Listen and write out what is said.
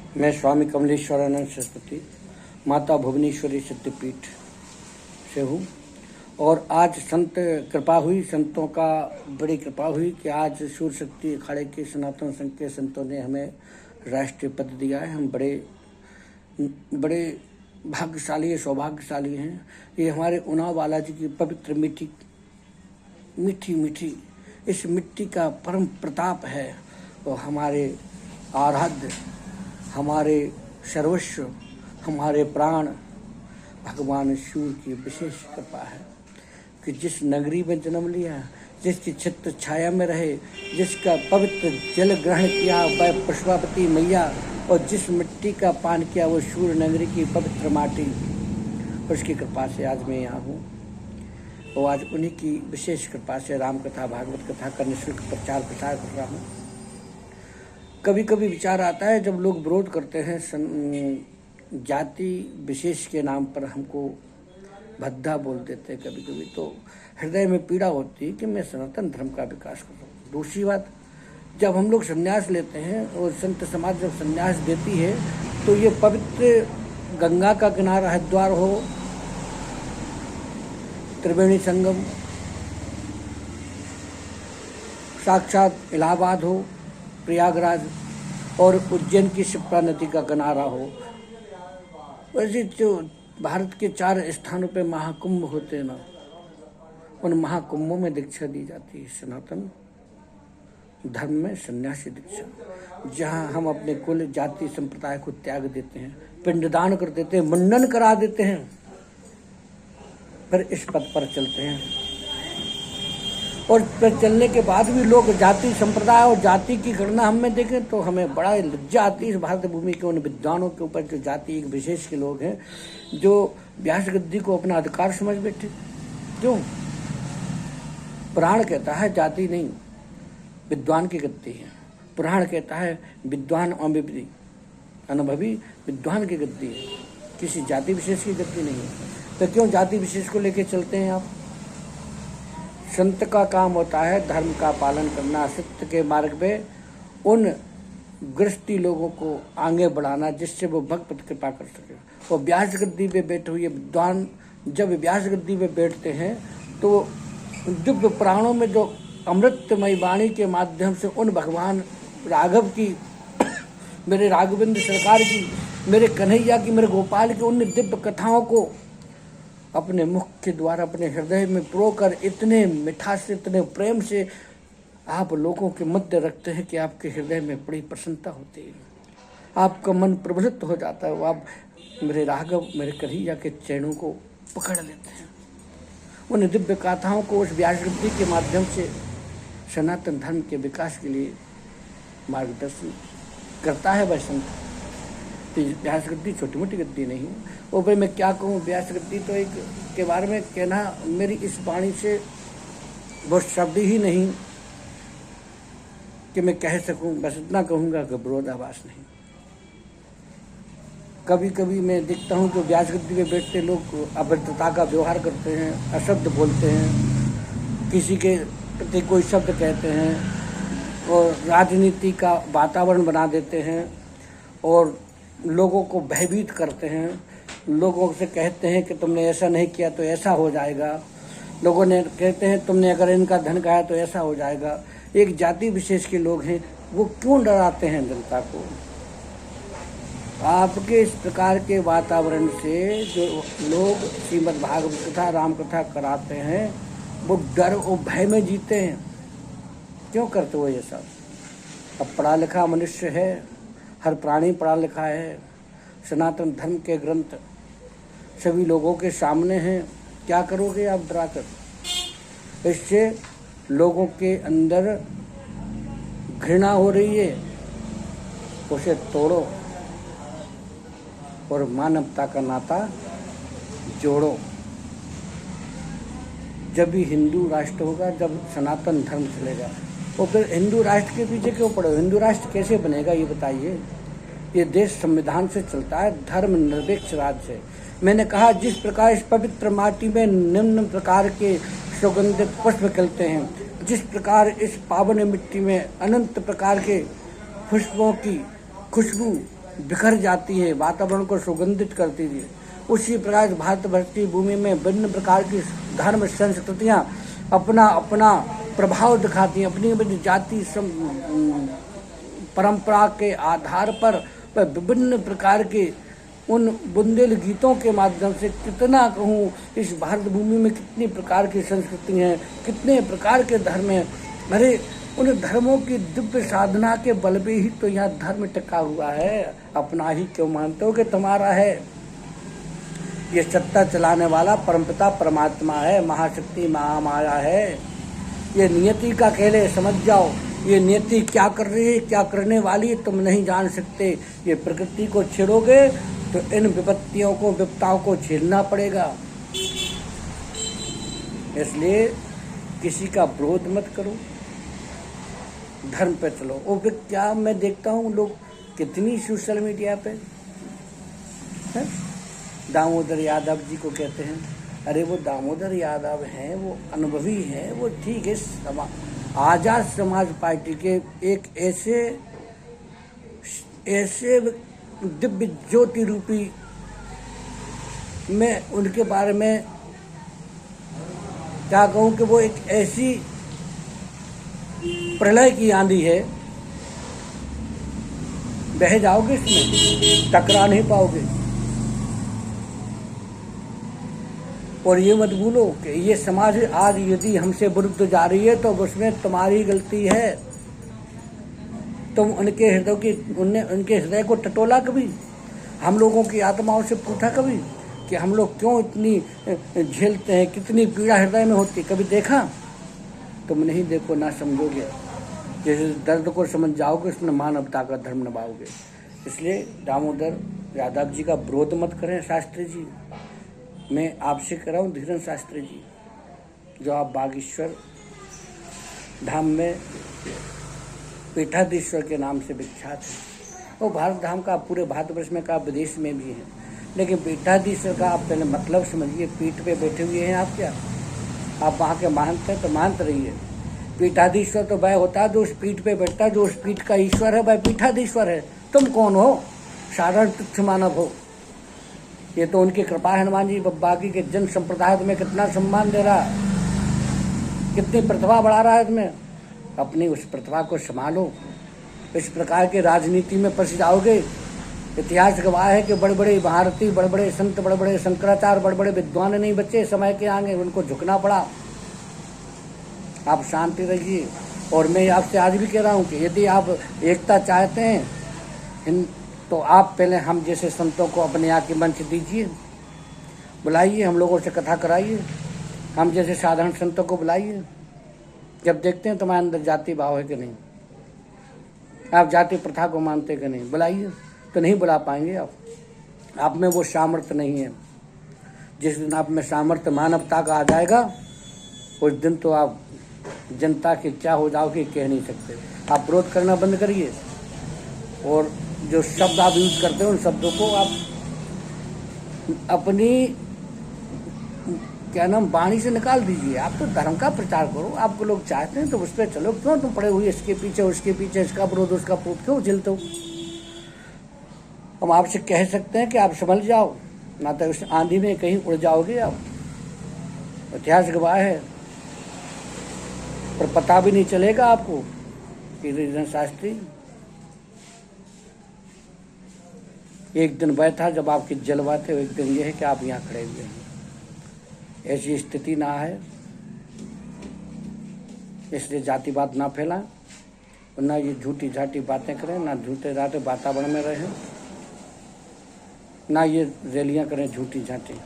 मैं स्वामी कमलेश्वरानंद सरस्वती माता भुवनेश्वरी सिद्धपीठ से हूँ। और आज संत कृपा हुई, संतों का बड़ी कृपा हुई कि आज सूर्य शक्ति अखाड़े के सनातन संघ के संतों ने हमें राष्ट्रीय पद दिया है। हम बड़े भाग्यशाली, सौभाग्यशाली हैं। ये हमारे उनाव बालाजी की पवित्र मीठी इस मिट्टी का परम प्रताप है। और हमारे आराध्य, हमारे सर्वस्व, हमारे प्राण भगवान शिव की विशेष कृपा है कि जिस नगरी में जन्म लिया, जिसकी छत्र छाया में रहे, जिसका पवित्र जल ग्रहण किया वह पुष्पावती मैया, और जिस मिट्टी का पान किया वो सूर्य नगरी की पवित्र माटी, उसकी कृपा से आज मैं यहाँ हूँ। और आज उन्हीं की विशेष कृपा से राम कथा, भागवत कथा का निःशुल्क प्रचार प्रसार कर रहा हूँ। कभी कभी विचार आता है जब लोग विरोध करते हैं, जाति विशेष के नाम पर हमको भद्दा बोल देते हैं, कभी कभी तो हृदय में पीड़ा होती है कि मैं सनातन धर्म का विकास कर रहा हूँ। दूसरी बात, जब हम लोग संन्यास लेते हैं और संत समाज जब संन्यास देती है तो ये पवित्र गंगा का किनारा हरिद्वार हो, त्रिवेणी संगम, साक्षात इलाहाबाद हो, प्रयागराज और उज्जैन की शिप्रा नदी का किनारा हो, वैसे जो भारत के 4 स्थानों पे महाकुंभ होते हैं ना, उन महाकुंभों में दीक्षा दी जाती है सनातन धर्म में सन्यासी दीक्षा, जहाँ हम अपने कुल जाति संप्रदाय को त्याग देते हैं, पिंडदान कर देते हैं, मुंडन करा देते हैं, फिर इस पद पर चलते हैं। और फिर चलने के बाद भी लोग जाति संप्रदाय और जाति की गणना हम में देखें तो हमें बड़ा लज्जा आती है इस भारत भूमि के उन विद्वानों के ऊपर जो जाति एक विशेष के लोग हैं, जो व्यास गद्दी को अपना अधिकार समझ बैठे। क्यों? पुराण कहता है जाति नहीं, विद्वान की गद्दी है। पुराण कहता है विद्वान अनुभवी विद्वान की गद्दी है, किसी जाति विशेष की गद्दी नहीं है। तो क्यों जाति विशेष को लेके चलते हैं आप? संत का काम होता है धर्म का पालन करना, सत्य के मार्ग में उन गृहस्थी लोगों को आगे बढ़ाना जिससे वो भगवत कृपा कर सके। और व्यास गद्दी पे बैठे हुए विद्वान जब व्यास गद्दी पे बैठते हैं तो दिव्य प्राणों में जो अमृतमय वाणी के माध्यम से उन भगवान राघव की, मेरे राघवेंद्र सरकार की, मेरे कन्हैया की, मेरे गोपाल की उन दिव्य कथाओं को अपने मुख के द्वारा अपने हृदय में प्रोकर इतने मिठास से, इतने प्रेम से आप लोगों के मध्य रखते हैं कि आपके हृदय में बड़ी प्रसन्नता होती है, आपका मन प्रफुल्लित हो जाता है। वो आप मेरे राघव, मेरे कन्हैया के चरणों को पकड़ लेते हैं। उन दिव्य गाथाओं को उस व्यास गद्दी के माध्यम से सनातन धर्म के विकास के लिए मार्गदर्शन करता है वह संत। व्यास गद्दी छोटी मोटी गद्दी नहीं है। और भाई मैं क्या कहूँ, व्यास गद्दी तो एक के बारे में कहना मेरी इस वाणी से वो शब्द ही नहीं कि मैं कह सकूँ। बस इतना कहूँगा कि विरोधाभास नहीं। कभी कभी मैं देखता हूँ जो व्यास गद्दी पे बैठते लोग अभद्रता का व्यवहार करते हैं, अशब्द बोलते हैं, किसी के प्रति कोई शब्द कहते हैं और राजनीति का वातावरण बना देते हैं और लोगों को भयभीत करते हैं। लोगों से कहते हैं कि तुमने ऐसा नहीं किया तो ऐसा हो जाएगा। लोगों ने कहते हैं तुमने अगर इनका धन खाया तो ऐसा हो जाएगा। एक जाति विशेष के लोग हैं, वो क्यों डराते हैं जनता को? आपके इस प्रकार के वातावरण से जो लोग श्रीमद् भागवत कथा, राम कथा कराते हैं, वो डर और भय में जीते हैं। क्यों करते हो ये सब? अब पढ़ा लिखा मनुष्य है, हर प्राणी पढ़ा लिखा है, सनातन धर्म के ग्रंथ सभी लोगों के सामने हैं। क्या करोगे आप डराकर? इससे लोगों के अंदर घृणा हो रही है, उसे तोड़ो और मानवता का नाता जोड़ो। जब भी हिंदू राष्ट्र होगा, जब सनातन धर्म चलेगा। और फिर हिंदू राष्ट्र के पीछे क्यों पड़े? हिंदू राष्ट्र कैसे बनेगा ये बताइए। ये देश संविधान से चलता है, धर्म निरपेक्ष राज्य है। मैंने कहा जिस प्रकार इस पवित्र माटी में निम्न प्रकार के सुगंधित पुष्प खिलते हैं, जिस प्रकार इस पावन मिट्टी में अनंत प्रकार के पुष्पों की खुशबू बिखर जाती है, वातावरण को सुगंधित करती है। उसी प्रकार भारतवर्ष की भूमि में विभिन्न प्रकार की धर्म संस्कृतियाँ अपना अपना प्रभाव दिखाती हैं। अपनी अपनी जाति परंपरा के आधार पर विभिन्न प्रकार के उन बुंदेल गीतों के माध्यम से कितना कहूँ, इस भारत भूमि में कितनी प्रकार की संस्कृति हैं, कितने प्रकार के धर्म हैं। अरे उन धर्मों की दिव्य साधना के बल पे ही तो यहाँ धर्म टिका हुआ है। अपना ही क्यों मानते हो कि तुम्हारा है? ये सत्ता चलाने वाला परमपिता परमात्मा है, महाशक्ति महामाया है। ये नियति का खेल है, समझ जाओ। ये नियति क्या कर रही है, क्या करने वाली तुम नहीं जान सकते। ये प्रकृति को छेड़ोगे तो इन विपत्तियों को, विपताओं को झेलना पड़ेगा। इसलिए किसी का विरोध मत करो, धर्म पे चलो। और फिर क्या मैं देखता हूँ लोग कितनी सोशल मीडिया पे है? दामोदर यादव जी को कहते हैं। अरे वो दामोदर यादव हैं, वो अनुभवी हैं, वो ठीक है। आजाद समाज पार्टी के एक ऐसे दिव्य ज्योति रूपी मैं उनके बारे में क्या कहूँ कि वो एक ऐसी प्रलय की आंधी है, बह जाओगे इसमें, टकरा नहीं पाओगे। और ये मत भूलो कि ये समाज आज यदि हमसे विरुद्ध जा रही है तो उसमें तुम्हारी गलती है। तुम उनके हृदय को टटोला कभी? हम लोगों की आत्माओं से पूछा कभी कि हम लोग क्यों इतनी झेलते हैं, कितनी पीड़ा हृदय में होती? कभी देखा? तुम नहीं देखो ना समझोगे। जैसे दर्द को समझ जाओगे उसमें मानवता का धर्म निभाओगे। इसलिए दामोदर यादव जी का विरोध मत करें। शास्त्री जी, मैं आपसे कह रहा हूँ, धीरेन्द्र शास्त्री जी, जो आप बागेश्वर धाम में पीठाधीश्वर के नाम से विख्यात है। वो भारत धाम का पूरे भारतवर्ष में का, विदेश में भी है। लेकिन पीठाधीश्वर का आप पहले मतलब समझिए। पीठ पे बैठे हुए हैं आप, क्या आप वहाँ के महंत हैं तो मानते रहिए। पीठाधीश्वर तो वह होता है जो उस पीठ पे बैठता है, जो उस पीठ का ईश्वर है वह पीठाधीश्वर है। तुम कौन हो? साधारण तुच्छ मानव हो। ये तो उनकी कृपा है। हनुमान जी बाकी के जन संप्रदाय में कितना सम्मान दे रहा, कितनी प्रतिभा बढ़ा रहा है इसमें। अपनी उस प्रतिभा को संभालो। इस प्रकार के राजनीति में फंस जाओगे। इतिहास गवाह है कि बड़े बड़े भारती, बड़े बड़े संत, बड़े बड़े शंकराचार्य, बड़े बड़े विद्वान नहीं बचे समय के आगे, उनको झुकना पड़ा। आप शांति रहिए। और मैं आपसे आज भी कह रहा हूँ कि यदि आप एकता चाहते हैं तो आप पहले हम जैसे संतों को अपने यहाँ की मंच दीजिए, बुलाइए, हम लोगों से कथा कराइए। हम जैसे साधारण संतों को बुलाइए। जब देखते हैं तुम्हारे अंदर जाति भाव है कि नहीं, आप जाति प्रथा को मानते कि नहीं, बुलाइए। तो नहीं बुला पाएंगे आप में वो सामर्थ्य नहीं है। जिस दिन आप में सामर्थ्य मानवता का आ जाएगा, उस दिन तो आप जनता के क्या हो जाओगे कह नहीं सकते। आप विरोध करना बंद करिए और जो शब्द आप यूज करते हो उन शब्दों को आप अपनी क्या नाम वाणी से निकाल दीजिए। आप तो धर्म का प्रचार करो। आपको लोग चाहते हैं तो उस पर चलो। क्यों तुम पड़े हुए इसके पीछे, उसके पीछे, इसका विरोध उसका विरोध क्यों झेलते हो? हम आपसे कह सकते हैं कि आप संभल जाओ, ना तो उस आंधी में कहीं उड़ जाओगे आप। इतिहास गवाह है। पर पता भी नहीं चलेगा आपको कि धीरेन्द्र शास्त्री एक दिन वह था जब आपकी जलवाते, एक दिन यह है कि आप यहाँ खड़े हुए हैं। ऐसी स्थिति ना है। इसलिए जातिवाद ना फैलाएं और ना ये झूठी झाटी बातें करें, ना झूठे झाटे वातावरण में रहें, ना ये रैलियां करें झूठी झाटी।